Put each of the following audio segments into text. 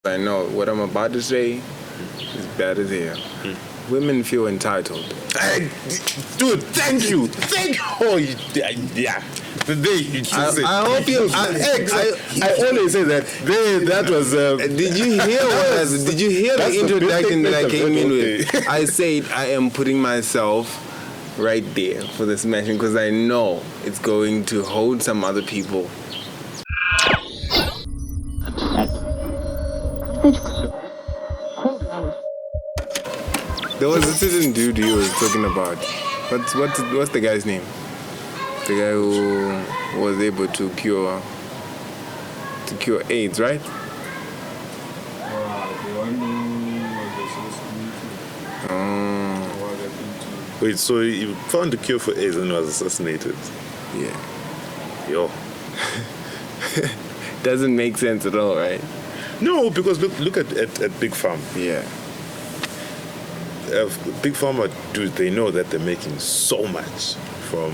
I know what I'm about to say is bad as hell. Women feel entitled. Dude, thank you. Oh, yeah. The day you just said. I hope you. I always say that. That was. Did you hear what? Did you hear the introduction that I came in with? I said I am putting myself right there for the smashing because I know it's going to hold some other people. There was a certain dude you was talking about. What's the guy's name? The guy who was able to cure AIDS, right? The one who was assassinated. Wait, so you found the cure for AIDS and was assassinated? Yeah. Yo. Doesn't make sense at all, right? No, because look at Big Pharma. Yeah. Big Pharma, dude, they know that they're making so much from,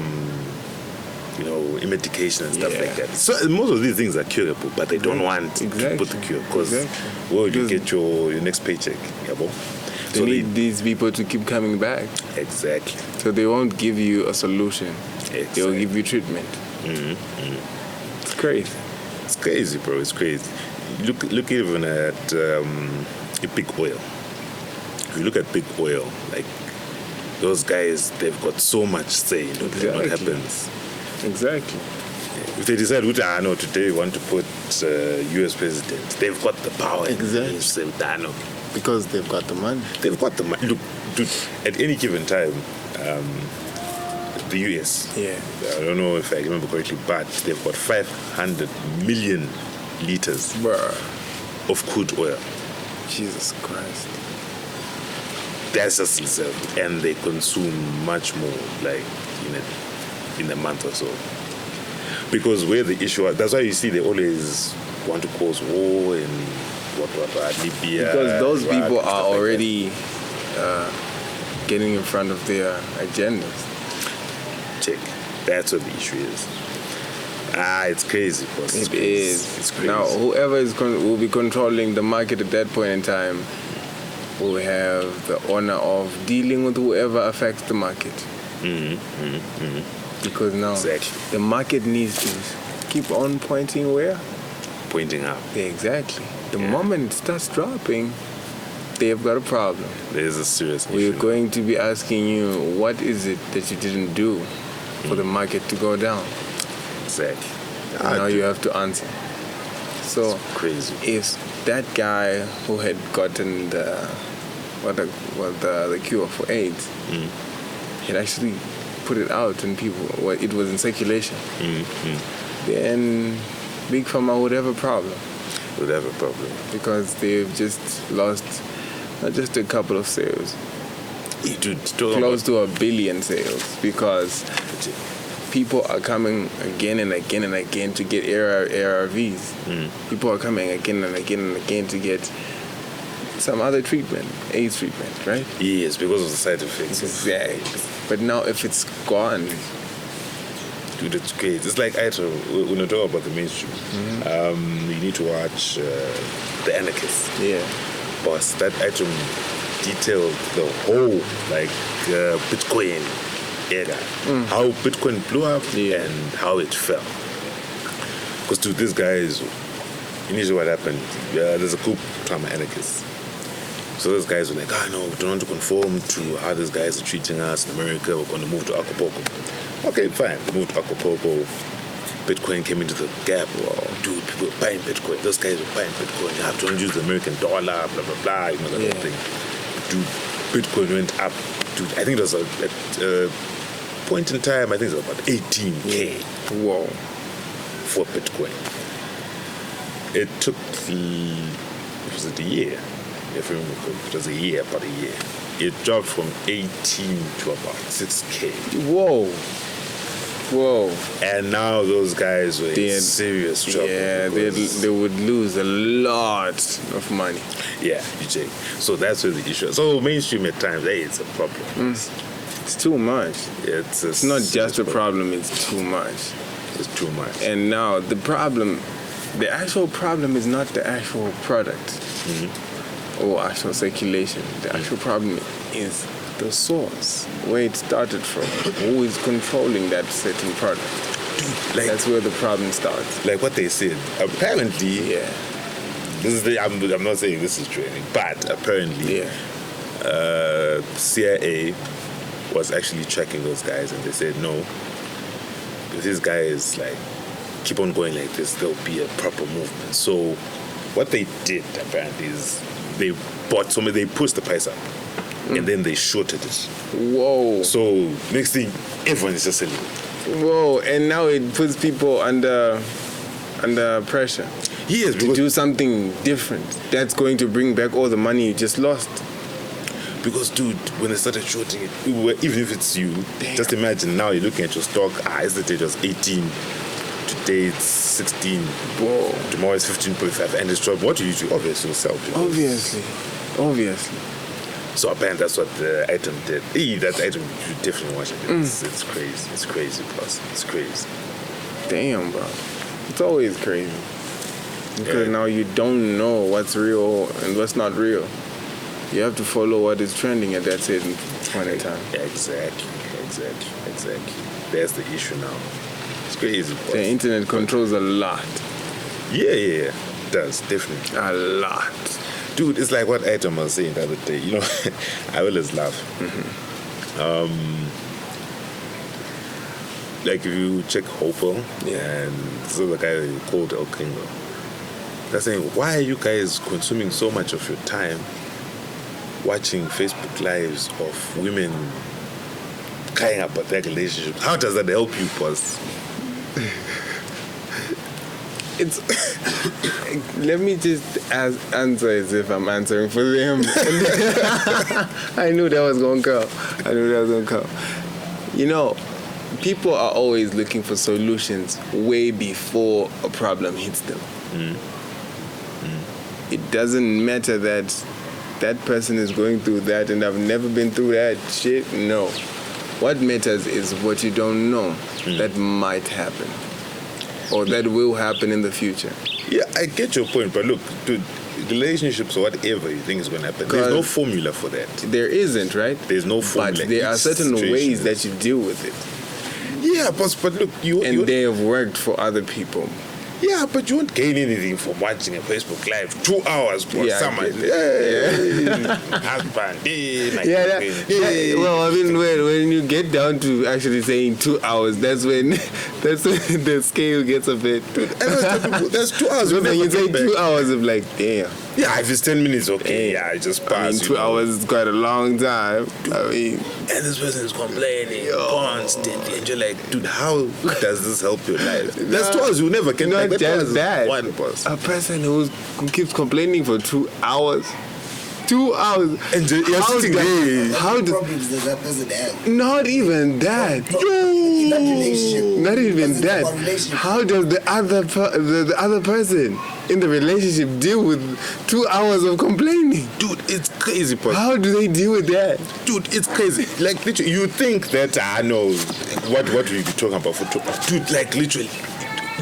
medication and stuff like that. So most of these things are curable, but they don't want to put the cure because you get your next paycheck. Yeah, they need these people to keep coming back. Exactly. So they won't give you a solution. Exactly. They'll give you treatment. It's crazy. It's crazy, bro. It's crazy. Look even at Big Oil. If you look at Big Oil, like those guys, they've got so much say in what happens. Exactly. If they decide, today we want to put U.S. president, they've got the power. Exactly. Because they've got the money. They've got the money. Look, dude, at any given time, the U.S. Yeah. I don't know if I remember correctly, but they've got 500 million liters of crude oil. Jesus Christ. That's just reserved, and they consume much more, like in a month or so. Because where the issue, that's why you see they always want to cause war in Libya. Because those Iraq, people are already getting in front of their agendas. Check. That's what the issue is. It's crazy. Boss. It is. It's crazy. Now, whoever will be controlling the market at that point in time will have the honor of dealing with whoever affects the market. Because now the market needs to keep on pointing where? Pointing up. Yeah, exactly. The moment it starts dropping, they've got a problem. There's a serious issue. We're going to be asking you, what is it that you didn't do for the market to go down? Exactly. And now you have to answer. So it's crazy. If that guy who had gotten the cure for AIDS had actually put it out and it was in circulation, then Big Pharma would have a problem. Because they've just lost not just a couple of sales, close to 1 billion sales, because people are coming again and again and again to get ARVs. People are coming again and again and again to get some other treatment, AIDS treatment, right? Yes, because of the side effects. Exactly. But now if it's gone... Dude, it's great. It's like when you talk about the mainstream, you need to watch The Anarchist. Yeah. Boss, that item detailed the whole, Bitcoin era. How Bitcoin blew up and how it fell. Because to these guys, initially what happened, there's a coup from anarchists. So those guys were like, no, we don't want to conform to how these guys are treating us in America. We're going to move to Acapulco. Okay, fine. We moved to Acapulco. Bitcoin came into the gap. Wow, dude, people were buying Bitcoin. Those guys were buying Bitcoin. You have to use the American dollar, blah, blah, blah, that whole thing. Dude, Bitcoin went up. Dude, I think it was at a point in time, I think it was about 18K. Whoa. For Bitcoin. It took, was it a year? If I remember, it was about a year. It dropped from 18 to about 6K. Whoa. And now those guys were in serious trouble. Yeah, they would lose a lot of money. Yeah, you check. So that's where the issue is. So mainstream at times, it's a problem. It's too much. It's not just a problem, it's too much. It's too much. And now the problem the actual problem is not the actual product or actual circulation. The actual problem is the source, where it started from, who is controlling that certain product. Like, that's where the problem starts. Like what they said, apparently, this is I'm not saying this is true, but apparently, CIA was actually tracking those guys, and they said no, if these guys like keep on going like this, there'll be a proper movement. So what they did apparently is they bought they pushed the price up, and then they shorted it. Whoa! So next thing, everyone is just selling. Whoa! And now it puts people under pressure. Yes, to do something different that's going to bring back all the money you just lost. Because, dude, when they started shorting it, even if it's you, just imagine now you're looking at your stock. Yesterday it was 18, today it's 16. Whoa. Tomorrow it's 15.5, and it's dropped. What do you do? Obviously, sell. Obviously. So apparently that's what the item did. That item, you definitely watch it. It's crazy. It's crazy, plus. It's crazy. Damn, bro. It's always crazy. Because now you don't know what's real and what's not real. You have to follow what is trending at that certain point in time. Exactly. That's the issue now. It's crazy. The internet controls a lot. Yeah. It does, definitely. A lot. Dude, it's like what item I was saying the other day. You know, I always laugh. Like if you check Hopel, and this is the guy that called El Kingo. They're saying, why are you guys consuming so much of your time watching Facebook lives of women crying about their relationships? How does that help you, boss? It's let me just answer as if I'm answering for them. I knew that was gonna come. You know, people are always looking for solutions way before a problem hits them. It doesn't matter that person is going through that and I've never been through that shit. No. What matters is what you don't know that might happen or that will happen in the future. Yeah, I get your point, but look, dude, relationships or whatever you think is going to happen, there's no formula for that. There isn't, right? There's no formula. But there are certain ways that you deal with it. Yeah, but look, they have worked for other people. Yeah, but you won't gain anything from watching a Facebook Live 2 hours for someone. Husband, well, I mean, when you get down to actually saying 2 hours, that's when the scale gets a bit. That's 2 hours. When you say 2 hours of like, damn. Yeah, if it's 10 minutes, okay. Yeah, I just pass. I mean, 2 hours is quite a long time. I mean, and this person is complaining constantly, and you're like, dude, how does this help your life? That's 2 hours. You never can. Not just that. One person. A person who keeps complaining for 2 hours. 2 hours. And you're sitting there. How problems does that person have? Not even that. In that relationship. Not even that. How does the other person in the relationship deal with 2 hours of complaining? Dude, it's crazy, person. How do they deal with that? Dude, it's crazy. Like, literally, you think that, I know, what we be talking about for 2 hours. Dude, like, literally,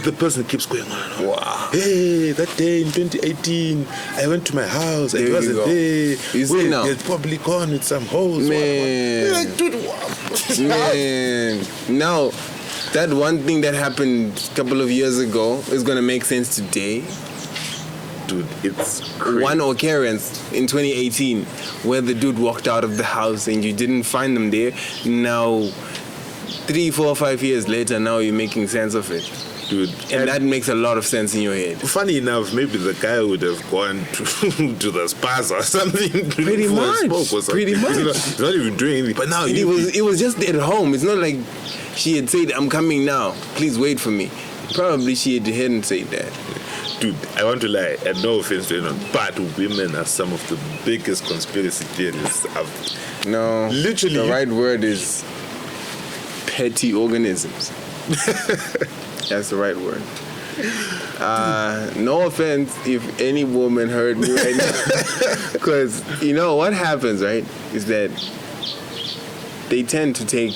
the person keeps going on. Wow. Hey, that day in 2018, I went to my house. It wasn't there. You see now? It's probably gone with some hoes. Man. Like, dude, man. Now, that one thing that happened a couple of years ago is going to make sense today. Dude, it's crazy. One occurrence in 2018 where the dude walked out of the house and you didn't find him there. Now, 3, 4, 5 years later, now you're making sense of it. Dude, and that makes a lot of sense in your head. Funny enough, maybe the guy would have gone to the spas or something. Pretty much. He's not even doing anything. But now it was just at home. It's not like she had said, "I'm coming now. Please wait for me." Probably she hadn't said that. Dude, I want to lie, and no offense to anyone, but women are some of the biggest conspiracy theories I've... No, literally, the right word is petty organisms. That's the right word. No offense if any woman heard me right now. Because, you know, what happens, right, is that they tend to take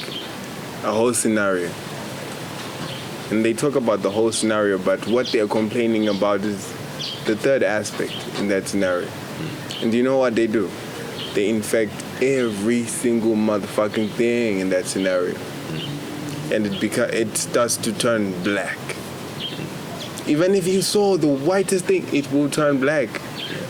a whole scenario and they talk about the whole scenario, but what they're complaining about is the third aspect in that scenario. And do you know what they do? They infect every single motherfucking thing in that scenario. And it starts to turn black. Even if you saw the whitest thing, it will turn black.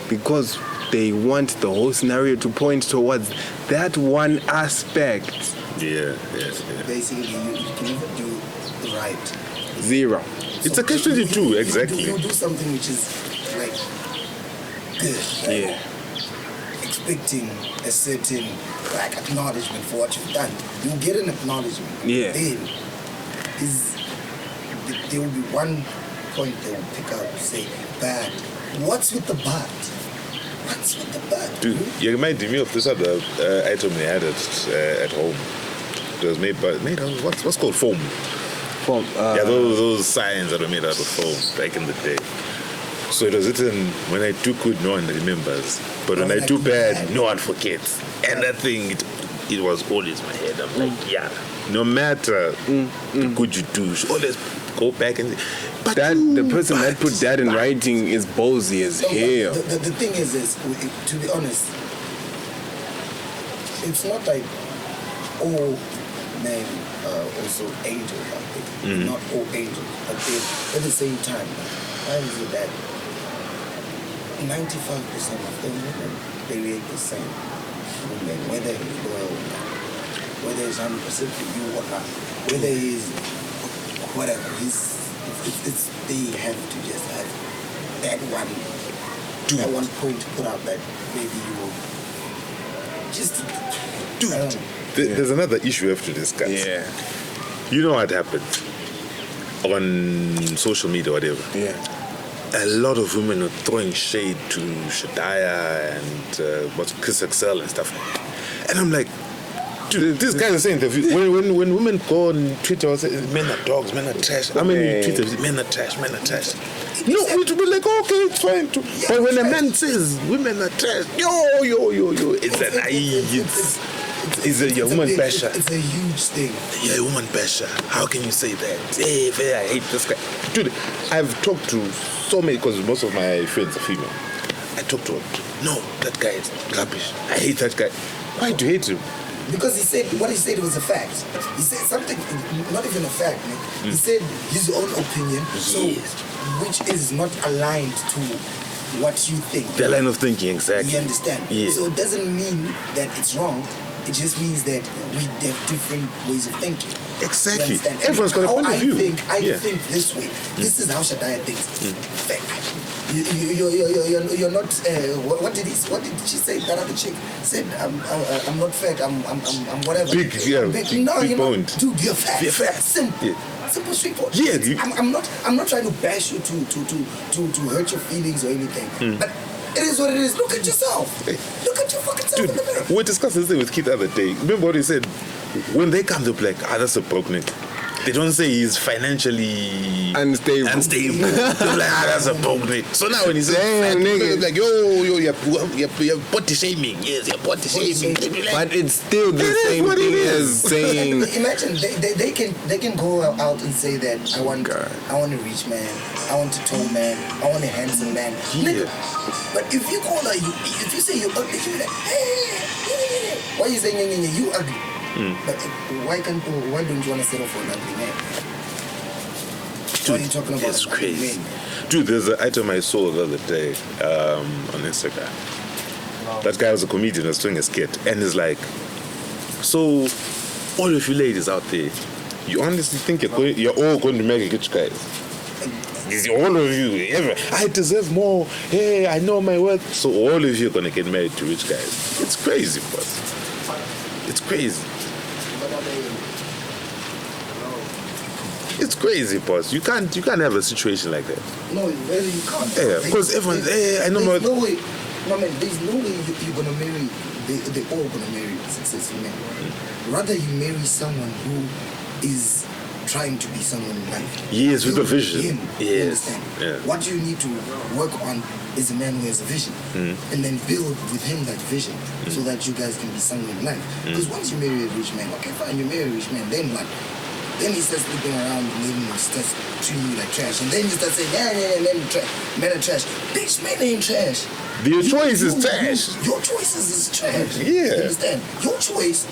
Because they want the whole scenario to point towards that one aspect. Yeah, yes. Basically, you can never do the right. Zero. It's a catch-22, exactly. You do something which is like good. Like, Yeah. expecting a certain like acknowledgement for what you've done. You get an acknowledgement. Yeah. Then there will be one point they will pick up, say, bad. What's with the bad? What's with the bad? Dude, you reminded me of this other item they had at home. It was made of what's called foam. From, Yeah, those signs that were made out of foam back in the day. So it was written, when I do good, no one remembers. But when I do bad, no one forgets. And that thing, it was always in my head. I'm like, yeah, no matter the good you do, you should always go back and... But the person that put that in writing is ballsy as hell. The thing is, to be honest, it's not like all men are also angels out there. Not all angels, but at the same time, why is it that 95% of them women, they react the same? Women, whether he's loyal or not, whether he's 100% for you or not, whether he's whatever, they have to just have that one point to put out that maybe you will just do it. There's another issue we have to discuss. Yeah. You know what happened on social media or whatever? Yeah. A lot of women are throwing shade to Shadaya and what's Chris Excel and stuff. And I'm like, dude, this guy is saying that when women go on Twitter, say, men are dogs, men are trash. How many Twitter men are trash, men are trash? No, we to be like, okay, it's fine. Too. But when a man says women are trash, yo, it's a woman basher. It's a huge thing. Yeah, woman basher. How can you say that? Hey, I hate this guy. Dude, I've talked to so many, because most of my friends are female. I talked to her. No, that guy is rubbish. I hate that guy. Why do you hate him? Because what he said was a fact. He said something, not even a fact, man. He said his own opinion, which is not aligned to what you think. The line of thinking, exactly. You understand? Yeah. So it doesn't mean that it's wrong. It just means that we have different ways of thinking. Exactly. You understand? Everyone's got a point of view. I think this way. This is how Shadaya thinks. You're not. What did she say? That other chick said, "I'm not fat. I'm whatever." Big, yeah. No, big you're boned. not. Dude, you're fat. You're fat. Simple. Yeah. Simple, straightforward. Yeah. I'm not trying to bash you to hurt your feelings or anything. But it is what it is. Look at yourself. Look at your fucking self in the mirror. We discussed this thing with Keith the other day. Remember what he said? When they come, they're like, that's a broke nigga. They don't say he's financially Unstable. They're like, that's a broke nigga. So now when he says, nigga. like, yo, you're body shaming. Yes, you're body shaming. But it's still the same thing as saying. Imagine they can go out and say that I want a rich man, I want a tall man, I want a handsome man. Yeah. But if you call her, if you say you're ugly, you're like, hey, why are you saying you ugly? But why don't you want to settle for an ugly man? What are you talking about? It's crazy. Dude, there's an item I saw the other day on Instagram. That guy was a comedian, was doing a skit, and he's like, so all of you ladies out there, you honestly think you're all going to make rich guys? All of you, I deserve more. Hey, I know my worth. So all of you are going to get married to rich guys. It's crazy, boss. It's crazy. It's crazy, boss. You can't have a situation like that. No, really, you can't. Yeah, because everyone's, I know my... There's no way, there's no way you're going to marry, they're all going to marry successful men. Rather, you marry someone who is trying to be someone in life. Yes, with a vision. Him, yes. Yeah. What you need to work on is a man who has a vision. And then build with him that vision so that you guys can be someone in life. Because once you marry a rich man, okay, fine, you marry a rich man, then what? Then he starts sleeping around and then he starts treating you like trash. And then you start saying, men are trash. Bitch, men ain't trash. Your choice is trash. Your choices is trash. Yeah. You understand? Your choice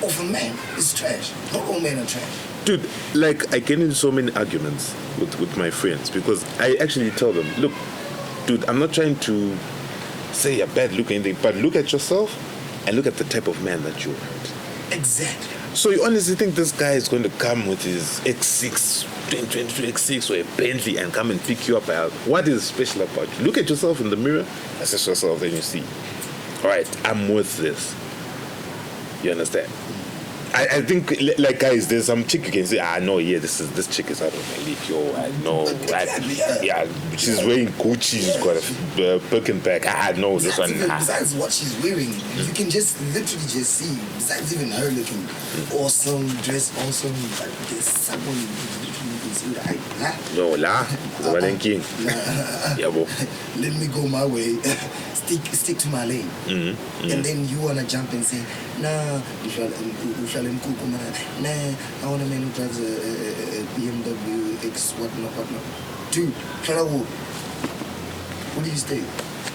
of a man is trash. Not all men are trash. Dude, like, I get into so many arguments with my friends because I actually tell them, look, dude, I'm not trying to say you're bad looking, anything, but look at yourself and look at the type of man that you are. Exactly. So you honestly think this guy is going to come with his X6, 2022 X6 or a Bentley and come and pick you up? What is special about you? Look at yourself in the mirror, assess yourself, then you see, all right, I'm worth this. You understand? I think, like, guys, there's some chick you can say, no, yeah, this chick is out of my league. Yo, I know. Yeah, she's wearing Gucci, she's got a Birkin bag. No, this one. Besides what she's wearing, you can just literally just see, besides even her looking awesome, dressed awesome, like there's someone you can see that. No, the one king. Yeah, bro. Let me go my way. Stick to my lane. And then you wanna jump and say, nah, I want a man who drives a BMW X whatnot. Dude, what do you say?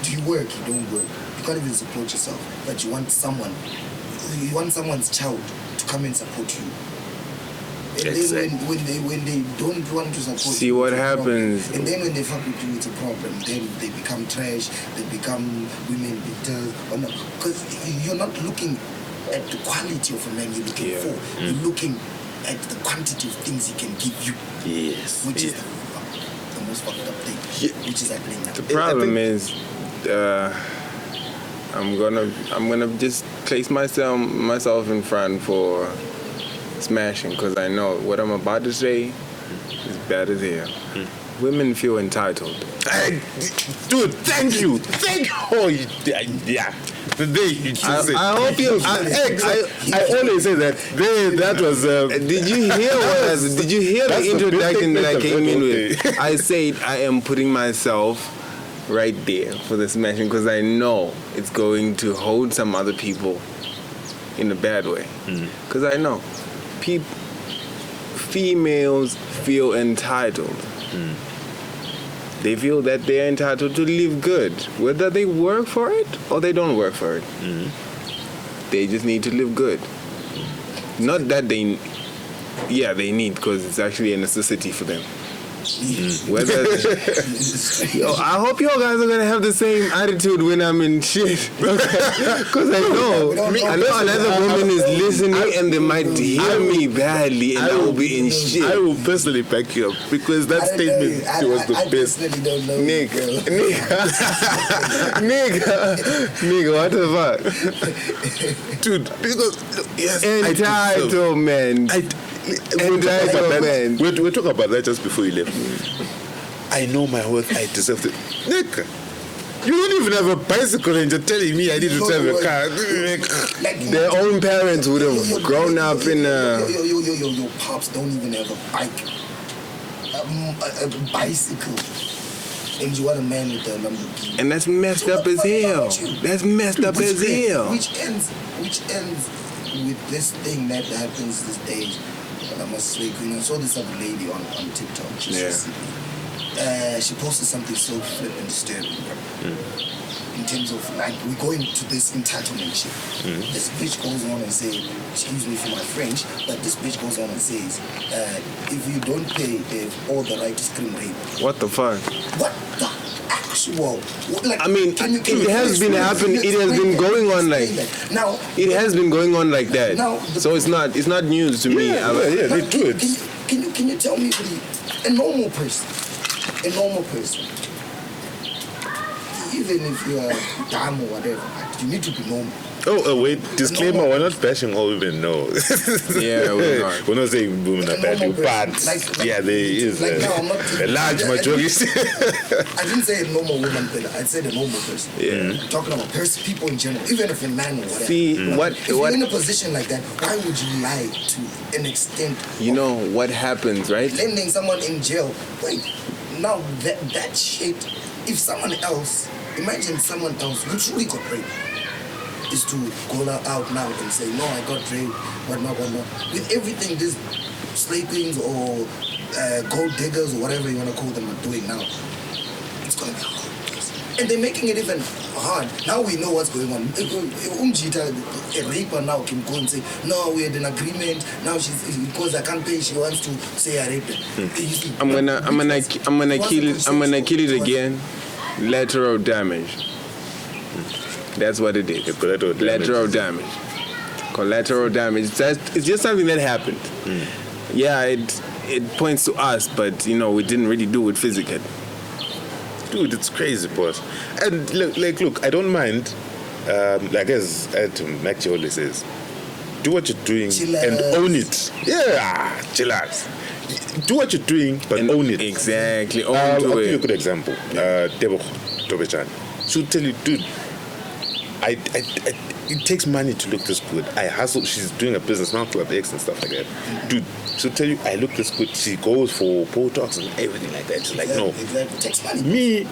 Do you work? You don't work. You can't even support yourself. But you want someone's child to come and support you. And exactly. then when they don't want to support see you, what happens. And then when they fuck with you, it's a problem. Then they become trash. They become women beaters. Because you're not looking at the quality of a man you're looking for. You're looking at the quantity of things he can give you. Yes. Which is the most fucked up thing. Yeah. Which is happening now. The problem is, I'm gonna just place myself in front for smashing because I know what I'm about to say is bad as hell. Women feel entitled. Dude, thank you. Oh, yeah. The day you just said. I hope you. I always say that. That was. Did you hear Did you hear the introduction that I came in with? I said I am putting myself right there for the smashing because I know it's going to hold some other people in a bad way. Because I know females feel entitled. They feel that they're entitled to live good, whether they work for it or they don't work for it. They just need to live good. Not that they need, because it's actually a necessity for them. Whether I hope you guys are gonna have the same attitude when I'm in shit, because I know another woman is listening and they might hear me badly and I will be in shit. I will personally back you up because that statement was the best. Don't know nigga, what the fuck, dude? Because yes, entitlement. We'll talk about that just before you left. I know my worth. I deserve it. Nick, you don't even have a bicycle and you're telling me I need to drive a car. Their own parents would have grown up in a... Your pops don't even have a bike. A bicycle. And you want a man with a Lamborghini. And that's messed up as hell. That's messed up as hell. Which ends with this thing that happens these days. I must say, I saw this other lady on TikTok. She posted something so flippant disturbing, in terms of like we're going to this entitlement shit. This bitch goes on and says, excuse me for my French, but this bitch goes on and says, if you don't pay, they have all the right to scream rape. What the fuck? What the actual? Like, I mean, it has been happening. It has been going on like now. It has been going on like that. Now, so it's not news to me. They do it. Can you tell me, a normal person, even if you are dumb or whatever, you need to be normal. Oh, wait, disclaimer, we're not bashing all women, no. Yeah, we're not. We're not saying women are bad, but there is a large majority. I didn't say a normal woman, I said a normal person. Yeah. I'm talking about people in general, even if a man or whatever. See, if you're in a position like that, why would you lie to an extent? You know what happens, right? Landing someone in jail. Wait, now that shit, if someone else, imagine someone else literally got raped, is to go out now and say, no, I got raped, whatnot. With everything this slave queens or gold diggers or whatever you want to call them are doing now, it's going to be hard. And they're making it even hard. Now we know what's going on. A raper now can go and say, no, we had an agreement. Now she's, because I can't pay, she wants to say I raped her. I'm gonna kill it again. Lateral damage. That's what it is. Lateral damage. Collateral damage. It's just something that happened. Yeah, it points to us, but we didn't really do it physically. Dude, it's crazy, boss. And look, I don't mind. Like as Mac always says, do what you're doing and own it. Yeah, chill out. Do what you're doing, but own it. Exactly. I'll give you a good example. Debo Tobechan. She'll tell you, dude, it takes money to look this good. I hustle. She's doing a business now, Club X and stuff like that. Dude, she'll tell you, I look this good. She goes for Botox and everything like that. She's like, no. Exactly. It takes money. Me,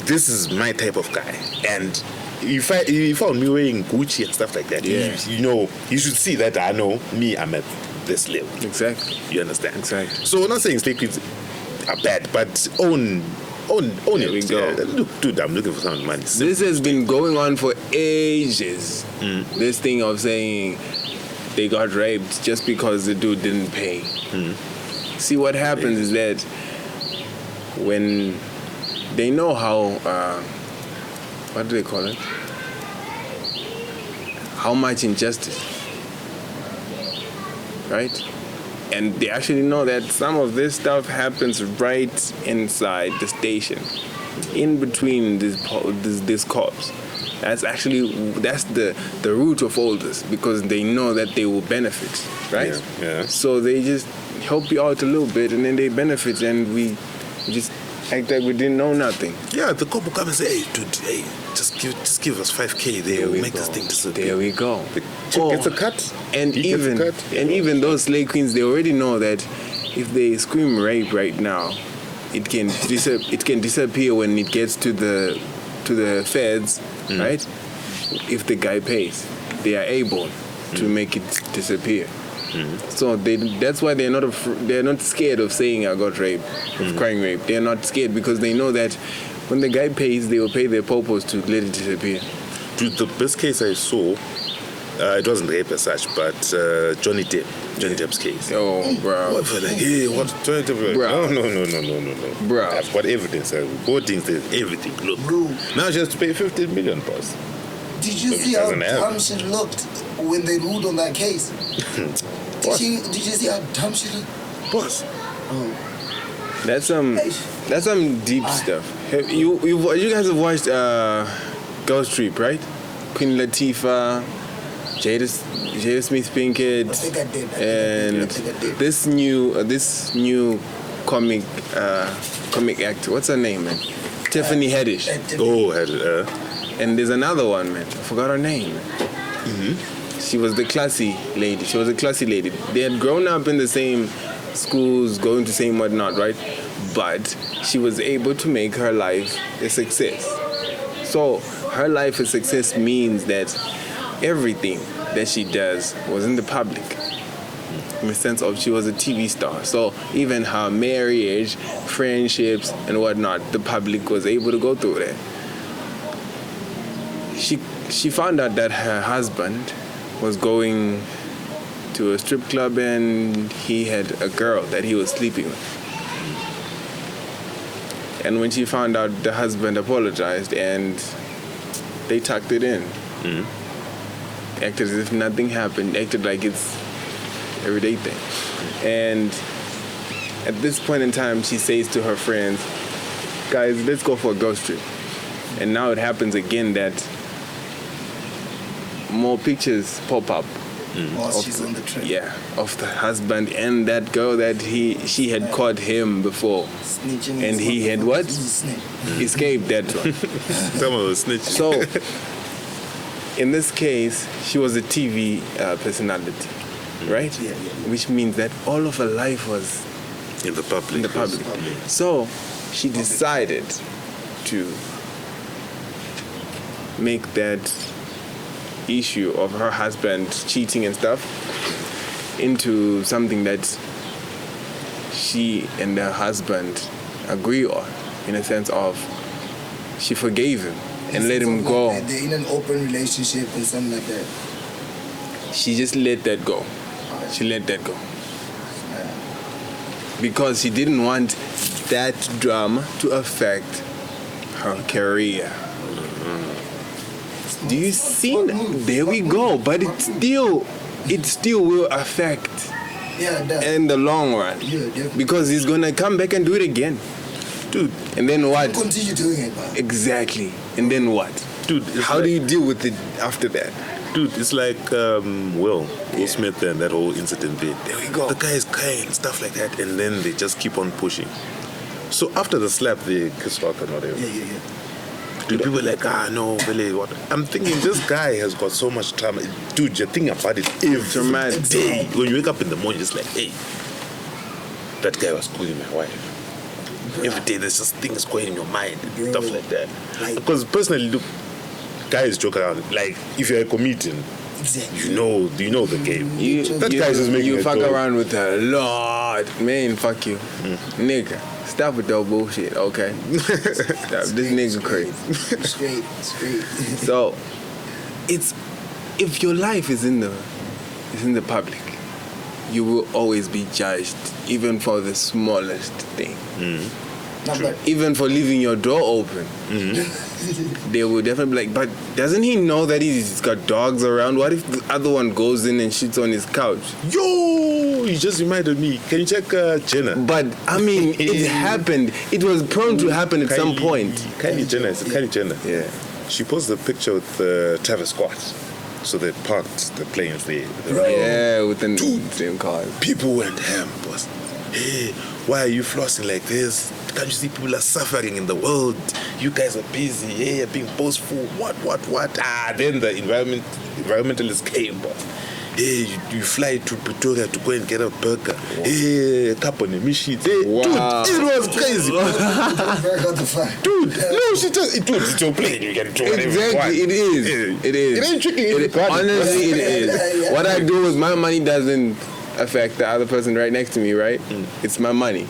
this is my type of guy. And if you found me wearing Gucci and stuff like that, you should see that I know me, I'm at this level. Exactly. You understand? Exactly. So I'm not saying slave queens are bad, but own There it. we go. Look, dude, I'm looking for some money. This has been going on for ages. This thing of saying they got raped just because the dude didn't pay. See, what happens is that when they know how, what do they call it? How much injustice, right? And they actually know that some of this stuff happens right inside the station, in between these cops. That's the root of all this, because they know that they will benefit, right? Yeah. So they just help you out a little bit, and then they benefit, and we just act like we didn't know nothing. Yeah, the cop will come and say, hey, dude, just give us 5K. They will make this thing disappear. There we go. It's a cut. And even those slave queens, they already know that if they scream rape right now, it can disappear when it gets to the feds, right? If the guy pays, they are able to make it disappear. So that's why they're not scared of saying I got raped, of crying rape. They're not scared because they know that when the guy pays, they will pay their popos to let it disappear. Dude, the best case I saw, it wasn't rape as such, but Johnny Depp's case. Oh, bro. What, like, hey, what Johnny Depp? Bro. No. Bro. I've got evidence. Recordings, everything. Look. Bro. Now she has to pay 15 million, boss. Did you see how dumb she looked when they ruled on that case? Did you see how dumb she looked? Boss. That's some deep stuff. You guys have watched Ghost Trip, right? Queen Latifah, Jada Smith Pinkett, I think I did. and this new comic actor. What's her name, man? Tiffany Haddish. And there's another one, man. I forgot her name. She was the classy lady. They had grown up in the same schools, going to same whatnot, right? But she was able to make her life a success. So her life a success means that everything that she does was in the public, in the sense of she was a TV star. So even her marriage, friendships, and whatnot, the public was able to go through that. She found out that her husband was going to a strip club and he had a girl that he was sleeping with. And when she found out, the husband apologized and they tucked it in. Acted as if nothing happened, acted like it's everyday thing. And at this point in time, she says to her friends, guys, let's go for a ghost trip. And now it happens again that more pictures pop up. While she's on the trip. Yeah, of the husband and that girl that she had caught him before. Snitching. And he had what? Escaped that one. Someone was snitching. So, in this case, she was a TV personality, right? Yeah. Which means that all of her life was in the public. So, she decided to make that issue of her husband cheating and stuff into something that she and her husband agree on, in a sense of she forgave him and let him go. They're in an open relationship and something like that. She just let that go. She let that go. Because she didn't want that drama to affect her career. Do you see? There we go. But it still will affect in the long run. Yeah, definitely. Because he's gonna come back and do it again. Dude, and then what? Continue doing it, man. Exactly. And then what? Dude, how do you deal with it after that? Dude, it's like Will Smith and that whole incident there. There we go. The guy is crying and stuff like that, and then they just keep on pushing. So after the slap, they kiss rock and whatever. Yeah. Dude, people are like, no, really, what? I'm thinking this guy has got so much trauma. Dude, you think about it every day. When you wake up in the morning, it's like, hey, that guy was calling my wife. Every day there's just things going in your mind and stuff like that. Because personally, look, guys joke around. Like, if you're a comedian, Exactly. you know the game. That guy's just making you a fuck joke. around with her a lot. Man, fuck you. Nigga, stop with that bullshit, okay? Stop. This nigga crazy. Straight. So, it's if your life is in the public, you will always be judged, even for the smallest thing. Even for leaving your door open. They will definitely be like, but doesn't he know that he's got dogs around? What if the other one goes in and shits on his couch? Yo, you just reminded me. Can you check Jenna? But, I mean, it happened. It was prone to happen at some point. Kylie Jenner. Yeah. She posted a picture with Travis Scott. So they parked the planes there. Yeah, with the same cars. People went ham, boss. Hey, why are you flossing like this? Can't you see people are suffering in the world? You guys are busy, yeah, being boastful. What? Then the environmentalists came, boss. Hey, you fly to Pretoria to go and get a burger. Hey, carbon emissions. Hey, Wow. Dude, it was crazy. Dude, no, it's your plane. You can do whatever you want. Exactly, it is. It is. It ain't tricking you. Honestly, it is. What I do is my money doesn't affect the other person right next to me, right? It's my money.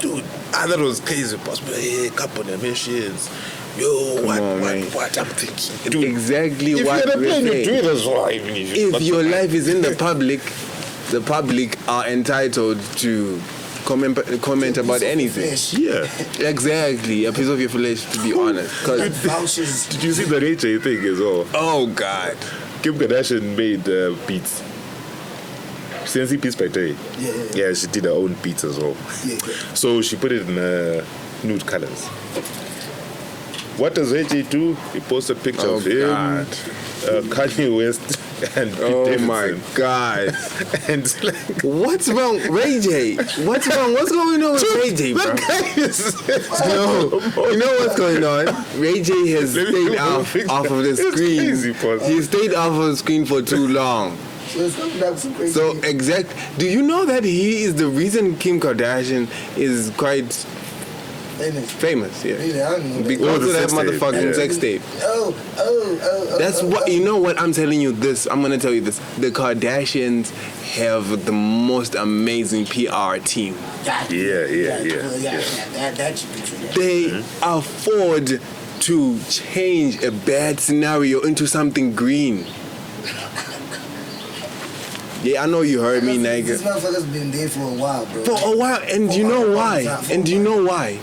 Dude, I thought it was crazy, boss. But hey, carbon emissions. Yo, what? I'm thinking. Dude, Exactly if what you're the we're plane, you saying. do it as well. Even If your life is in the public are entitled to comment about anything. Yeah. Exactly, a piece of your flesh, to be honest. 'Cause Did you see the Ray J thing as well? oh God, Kim Kardashian made beats. Sensi Beats by Tay. Yeah, she did her own beats as well. So she put it in nude colors. What does Ray J do? He posts a picture of him, God. Kanye West, and Pete Oh Davidson. my God. And it's like, What's wrong, Ray J? What's wrong? What's going on with Ray J, bro? that guy is No, you know what's going on? Ray J has Let me stayed go off fix of that. the It's screen. crazy, boss. He stayed off of the screen for too long. So do you know that he is the reason Kim Kardashian is quite famous? Yeah. I don't know that. Because the of that sex tape, motherfucking yeah. sex tape. Oh. That's what, you know what, I'm telling you this. I'm going to tell you this. The Kardashians have the most amazing PR team. That should be true. They afford to change a bad scenario into something green. Yeah, I know you heard me, This nigga. motherfucker's been there for a while, bro. For a while, and you know why? And you know why?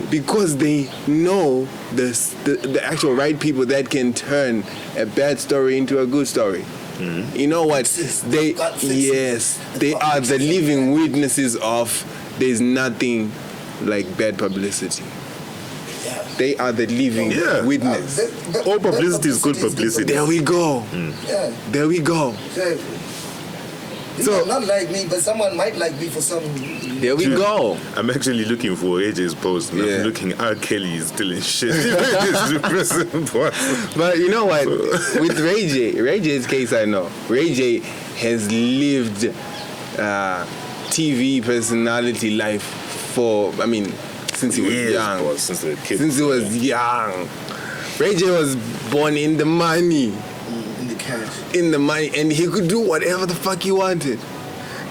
Because they know the actual right people that can turn a bad story into a good story. You know what? They are the living witnesses of there's nothing like bad publicity. They are the living witness. all publicity is good publicity. There we go. Yeah. There we go. So not like me, but someone might like me for some reason. There we go. I'm actually looking for AJ's post. And Yeah. I'm looking, R. Kelly is still in shit. It's depressing, boss. But you know what? With Ray J's case, I know. Ray J has lived TV personality life since he was young. Boss, since the kid. Since he was young. Ray J was born in the money. In the cash. in the money, and he could do whatever the fuck he wanted.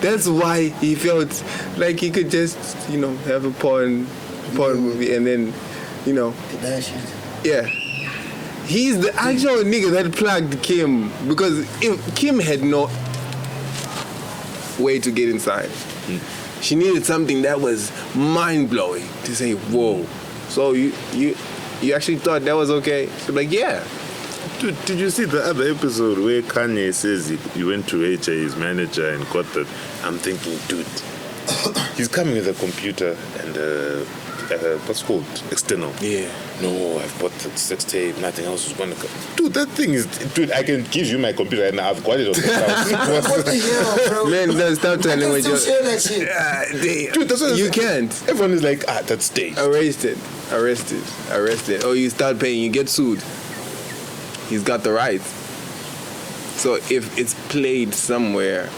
That's why he felt like he could just, have a porn movie and then, Kardashians. yeah. He's the actual nigga that plugged Kim, because if Kim had no way to get inside, she needed something that was mind-blowing to say, whoa. So you actually thought that was okay? She's like, yeah. Dude, did you see the other episode where Kanye says he went to his manager and got that? I'm thinking, dude, he's coming with a computer and what's called external. Yeah. No, I've bought the sex tape. Nothing else is gonna come. Dude, that thing is. Dude, I can give you my computer and I've got it on the house. What the hell, bro? Man, don't stop telling me. Still share that shit. Dude, that's what you can't. Everyone is like, that's staged. Arrested. Oh, you start paying, you get sued. He's got the rights. So if it's played somewhere,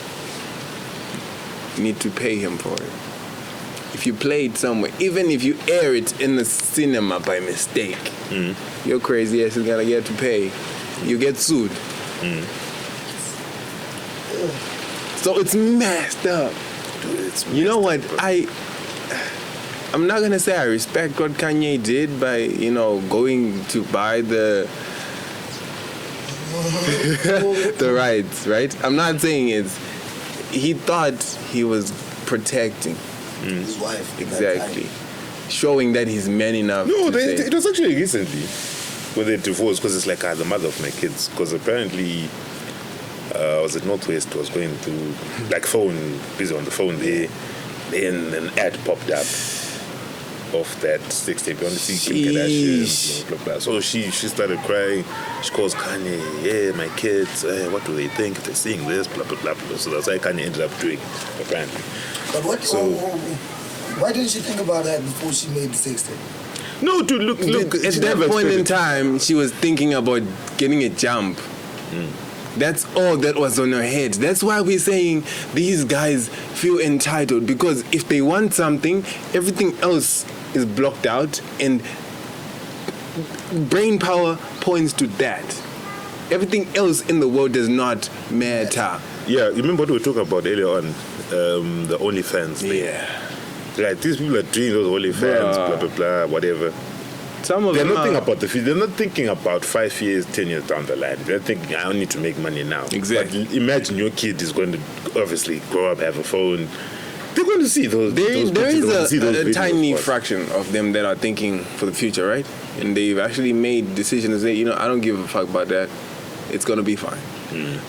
you need to pay him for it. If you play it somewhere, even if you air it in the cinema by mistake, your crazy ass is gonna get to pay. You get sued. So it's messed up. Dude, You know what? I'm not gonna say I respect what Kanye did by, going to buy the rights, right? I'm not saying he thought he was protecting. His wife. Exactly. Showing that he's man enough. No, to say, it was actually recently when they divorced, because it's like the mother of my kids. Because apparently, I was at Northwest, was going to busy on the phone there. Then an ad popped up of that sex tape. You want to see Kim Kardashian, blah, blah, blah. So she started crying. She calls Kanye, yeah, my kids, what do they think if they're seeing this, blah, blah, blah, blah. So that's why Kanye ended up doing, apparently. But why didn't she think about that before she made the sex tape? No, dude, look. At that point in time, she was thinking about getting a jump. That's all that was on her head. That's why we're saying these guys feel entitled, because if they want something, everything else is blocked out, and brain power points to that. Everything else in the world does not matter. Yeah, you remember what we were talking about earlier on, the OnlyFans thing? Yeah. Like, these people are doing those OnlyFans, blah, blah, blah, whatever. Some of They're them not thinking are. about the future. They're not thinking about 5 years, 10 years down the line. They're thinking, I don't need to make money now. Exactly. But imagine your kid is going to obviously grow up, have a phone. They're going to see those. There those is pictures, they'll see those a videos, tiny but- fraction of them that are thinking for the future, right? And they've actually made decisions that say, I don't give a fuck about that. It's going to be fine.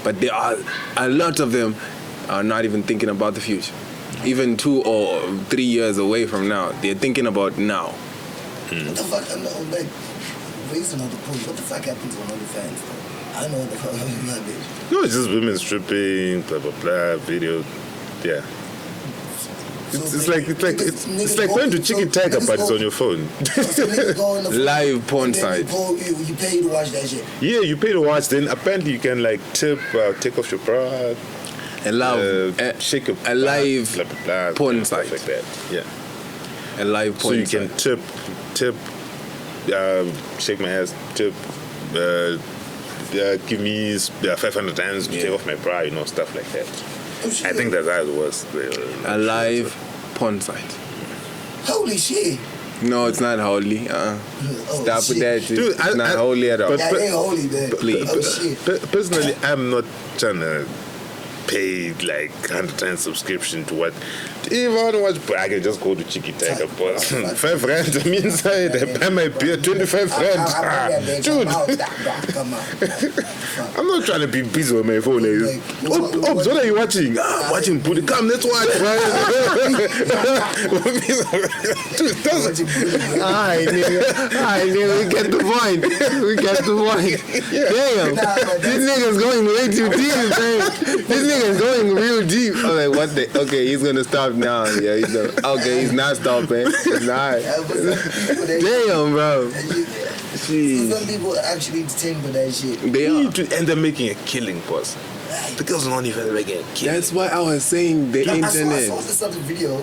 But there are a lot of them are not even thinking about the future. Even 2 or 3 years away from now, they're thinking about now. What the fuck? Raise another point. What the fuck happens on OnlyFans? I don't know what the fuck happens on that bitch. No, it's just women stripping, blah, blah, blah, video. Yeah. It's like going to Chicken Tiger, but it's on your phone. Live porn site. You pay to watch that shit. Yeah, you pay to watch. Then apparently you can tip, take off your bra, Shake your a live blah, blah, blah, porn stuff site. like that. Yeah. A live So porn you site. can tip, shake my ass, tip, give me 500 times to take off my bra, stuff like that. I think that's how it was. A live porn site. Holy shit. No, it's not holy. Stop shit. with that. Dude, It's not holy at all. but- Yeah, it ain't holy, man. Please. Oh, shit. Personally, I'm not trying to pay 100 times subscription to what. If I want to watch, I can just go to Chicky Tiger. But 5 rand, I'm inside. I buy my beer, 25 rand. Dude, Come on. I'm not trying to be busy with my phone. What are you watching? Watching Booty. Come, let's watch, Dude, Alright, nigga, we get the point. Damn, this nigga's going way too deep, man. This nigga's going real deep. I'm like, what the? Okay, he's gonna stop now. Yeah, he's not stopping. He's not. Damn, bro. Jeez. Some people actually entertained by that shit. They are. And they're making a killing, boss. The girls are not even making a killing. That's why I was saying the I saw internet. this other video.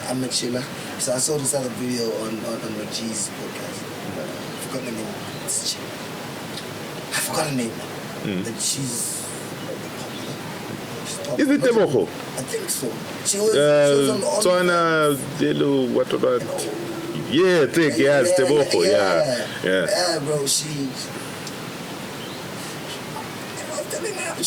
I'm at Sheila. So I saw this other video on G's podcast. I forgot the name. I forgot the name. that she's. Is it Tebogo? I think so. She was on Tswana, Delo, what? Yeah, I think, yeah, it's Tebogo, yeah. Yeah, bro, she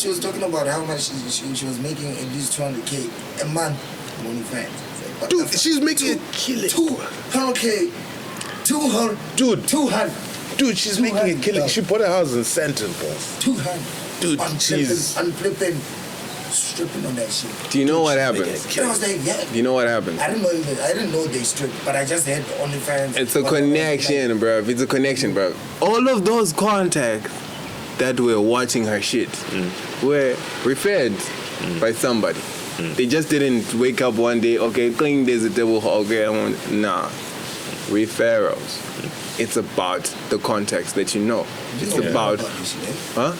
was talking about how much she was making at least 200K a month on OnlyFans. Like, dude, she's making a killing. 200K. 200. Dude. 200. Dude, she's making a killing. She bought a house in Santon, boss. 200. Dude, she's... Unflipping. Stripping on that shit. Do you know what happens? I was like, yeah. Do you know what happens? I didn't know they stripped, but I just had OnlyFans. It's a connection, bro. It's a connection, bro. All of those contacts that were watching her shit were referred by somebody. They just didn't wake up one day, okay, clean there's a devil, okay, nah. Referrals. It's about the context that you know. It's about, huh?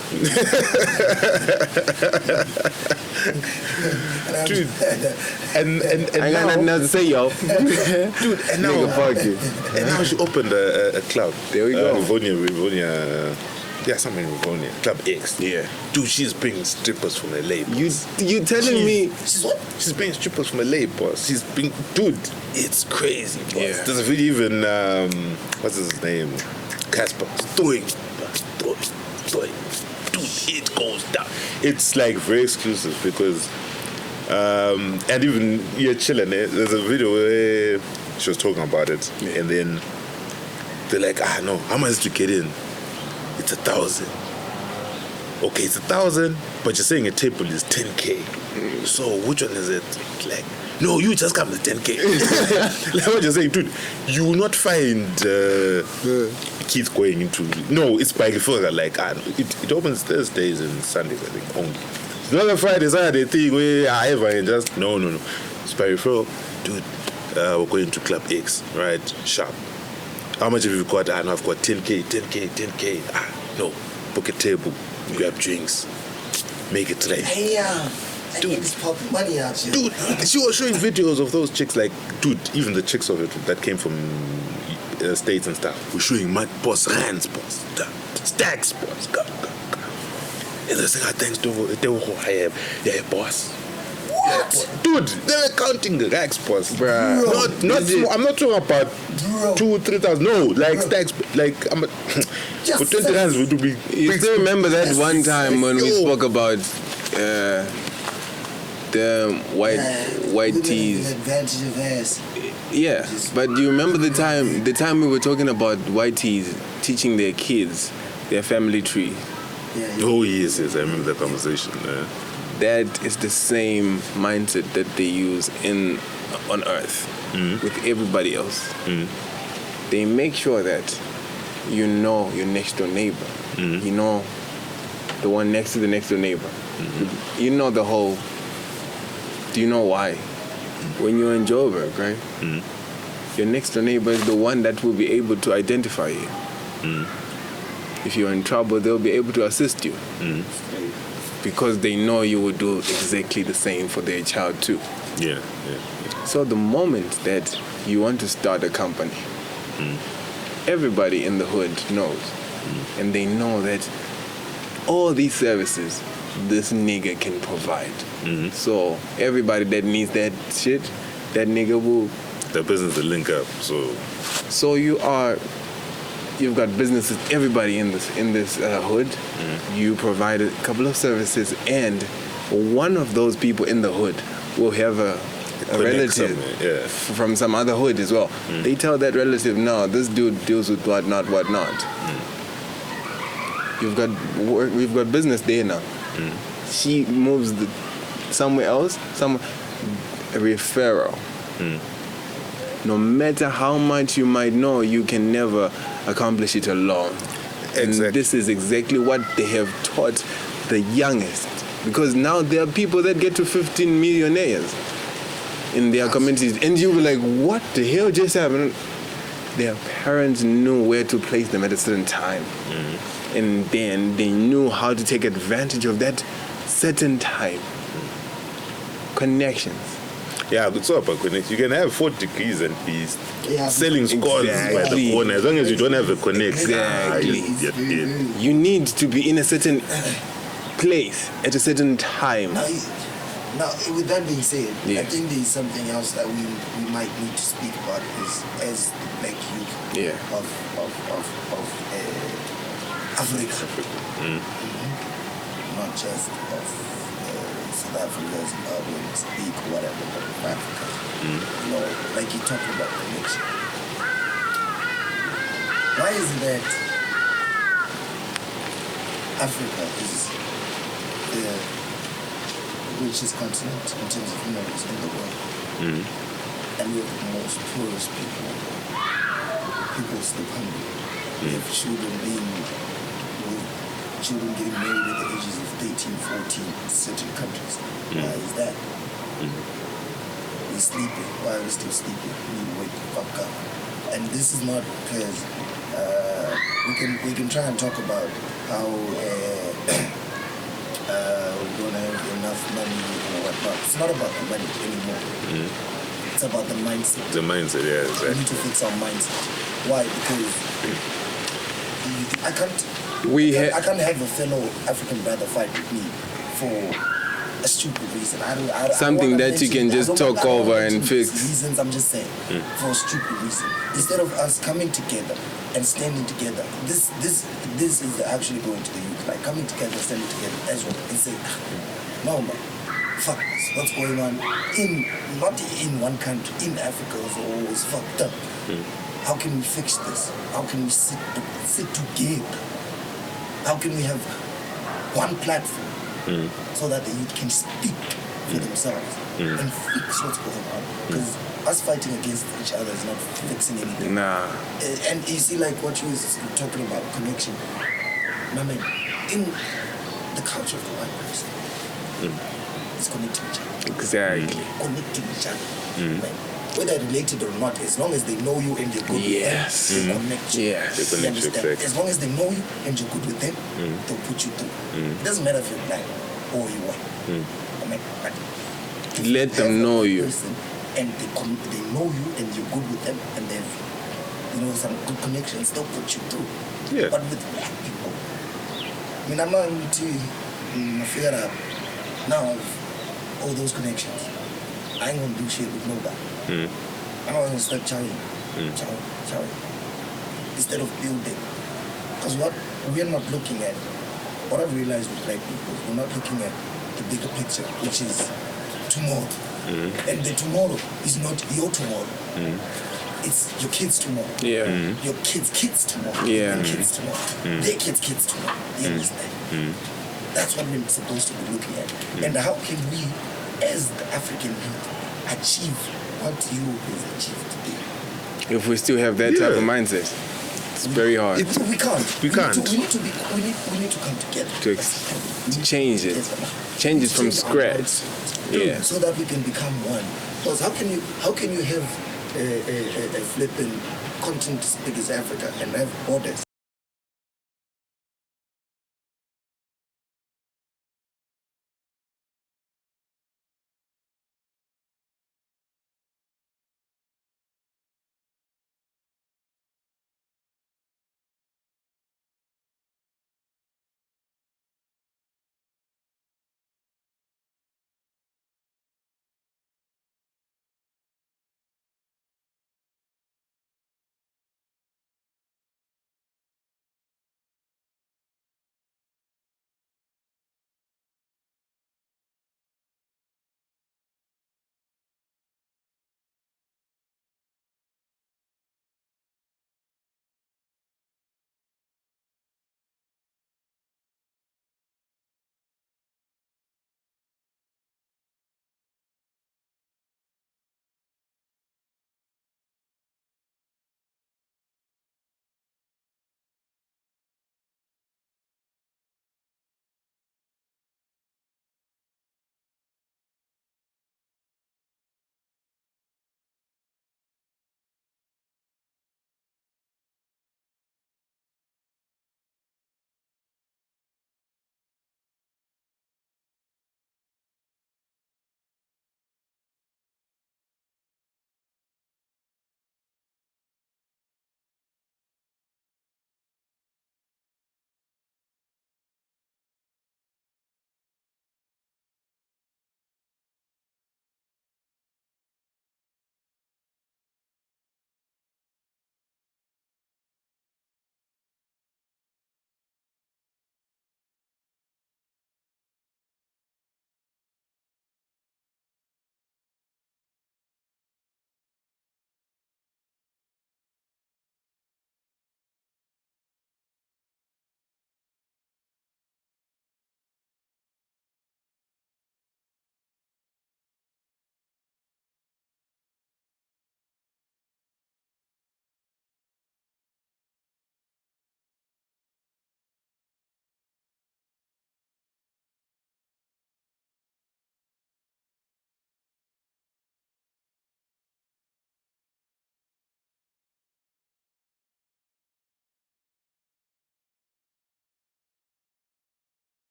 Dude, and I got nothing else to say, yo. Dude, and now, nigga, fuck you. And now she opened a club. There we go. Rivonia. Yeah, something in Rivonia. Club X. Yeah. Dude, she's bringing strippers from LA. Boss. You telling me? She's what? She's bringing strippers from LA, boss. She's bringing, dude, it's crazy, boss. Yeah. There's a video even, what's his name? Casper. Doing. Dude, it goes down. It's like very exclusive because, and even you're chilling. There's a video where she was talking about it, and then they're like, no, how much to get in? It's 1,000. Okay, it's 1,000, but you're saying a table is 10K. So which one is it? Like, no, you just come with 10K. Like what you're saying, dude, you will not find kids going into. No, it's by referral. Like, it opens Thursdays and Sundays, I think, only. It's not a Friday, Saturday thing where however and just no. It's by referral, dude. We're going to Club X, right? Sharp. How much have you got? I know I've got 10K. No, book a table, grab drinks, make it right. Hey, dude, it's popping money out here. Dude, she was showing videos of those chicks, like, dude, even the chicks of it that came from States and stuff. We're showing my boss, Rands, boss, stacks, boss, God. And they're saying, thanks to yeah, boss. What? Dude, they were counting the racks, boss. Bruh. Not small. I'm not talking about 2,000-3,000. No, like stacks. Like for 20 rands would be. You still remember that one time when we spoke about the white tees? Advantage of ass. Yeah, but do you remember the time we were talking about white tees teaching their kids their family tree? Yeah. Oh yes, I remember that conversation. That is the same mindset that they use on Earth with everybody else. They make sure that you know your next door neighbor. You know the one next to the next door neighbor. You know the whole. Do you know why? When you're in Joburg, right? Your next door neighbor is the one that will be able to identify you. If you're in trouble, they'll be able to assist you. Because they know you will do exactly the same for their child too. Yeah. So the moment that you want to start a company, everybody in the hood knows. And they know that all these services this nigga can provide. So everybody that needs that shit, that nigga will. The business will link up. So you've got businesses, everybody in this hood. You provide a couple of services, and one of those people in the hood will have a relative from some other hood as well. They tell that relative, no, this dude deals with whatnot. We've got business there now. She moves somewhere else, a referral. No matter how much you might know, you can never accomplish it alone. Exactly. And this is exactly what they have taught the youngest. Because now there are people that get to 15 millionaires in their communities. And you'll be like, what the hell just happened? Their parents knew where to place them at a certain time. And then they knew how to take advantage of that certain time. Connections. Yeah, it's all about connection. You can have 4 degrees and be Yeah, selling scores by the exactly. corner. As long as you don't have a connect, Exactly. you're dead. You need to be in a certain place at a certain time. Now, with that being said, Yeah. I think there's something else that we might need to speak about is as the black youth Yeah. of Africa. Not just of South Africa, Zimbabwe, speak whatever, but of Africa. You know, like you talked about connection. Why is it that Africa is the richest continent in terms of humans in the world? And we have the most poorest people. People still hungry. We have children getting married at the ages of 13, 14 in certain countries. Why is that? We're sleeping. Why are we still sleeping? We need to wake the fuck up. And this is not because we can try and talk about how we don't have enough money or whatnot. It's not about the money anymore. It's about the mindset. The mindset, yeah, We exactly. need to fix our mindset. Why? Because I can't have a fellow African brother fight with me for a stupid reason. I Something wanna that you mention- can just I don't- talk I don't over wanna and mention fix. Reasons, I'm just saying, for a stupid reason. Instead of us coming together and standing together, this is actually going to the youth. Like coming together, standing together as well, and saying, no man, fuck this. What's going on not in one country, in Africa is always fucked up. How can we fix this? How can we sit together? How can we have one platform so that the youth can speak for themselves and fix what's going on? Because us fighting against each other is not fixing anything. Nah. And you see, like what you was talking about, connection. I mean, in the culture of the white person, it's connecting each other. Exactly. Connecting each other. Right? Whether related or not, as long as they know you and you're good Yes. with them, they connect you. Yes. They You connect you, understand? exactly. As long as they know you and you're good with them, they'll put you through. It doesn't matter if you're black or you white. I mean, but if Let them have know a you. person and they know you and you're good with them and they've some good connections, they'll put you through. Yeah. But with black people, I mean, I'm not going to figure out now of all those connections. I ain't gonna do shit with nobody. I'm not gonna start chowing. Instead of building. Because what we're not looking at, what I've realized with black people, we're not looking at the bigger picture, which is tomorrow. And the tomorrow is not your tomorrow. It's your kids tomorrow. Yeah. Your kids tomorrow. Yeah. Their kids tomorrow. Their kids tomorrow. You understand? That's what we're supposed to be looking at. And how can we, as the African youth, achieve what Europe has achieved today? If we still have that type of mindset, it's very hard We can't. We can't. We need to come together. to change it. Change it from Change our scratch. minds. Yeah. So that we can become one. Because how can you have a flipping continent as big as Africa and have borders?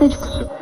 That's